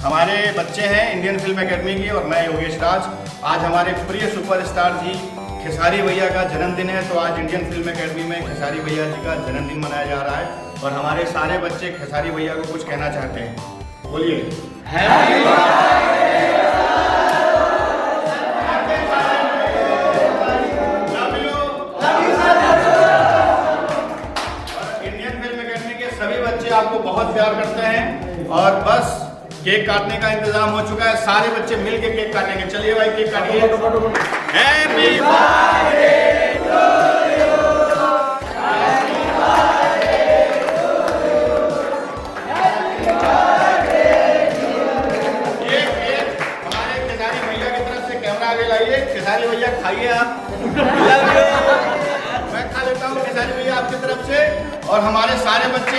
हमारे बच्चे हैं इंडियन फिल्म एकेडमी की और मैं योगेश राज। आज हमारे प्रिय सुपरस्टार जी खेसारी भैया का जन्मदिन है, तो आज इंडियन फिल्म एकेडमी में खेसारी भैया जी का जन्मदिन मनाया जा रहा है और हमारे सारे बच्चे खेसारी भैया को कुछ कहना चाहते हैं। बोलिए हैप्पी इंडियन फिल्म एकेडमी के सभी बच्चे आपको बहुत प्यार करते हैं और बस केक काटने का इंतजाम हो चुका है। सारे बच्चे मिलके केक काटेंगे। चलिए भाई केक काटिए। Happy birthday to you, happy birthday to you, happy birthday to you. ये केक हमारे खेसारी भैया की तरफ से कैमरा आगे लाइए। खेसारी भैया खाइए आप। मैं खा लेता हूँ खेसारी भैया आपकी तरफ से और हमारे सारे बच्चे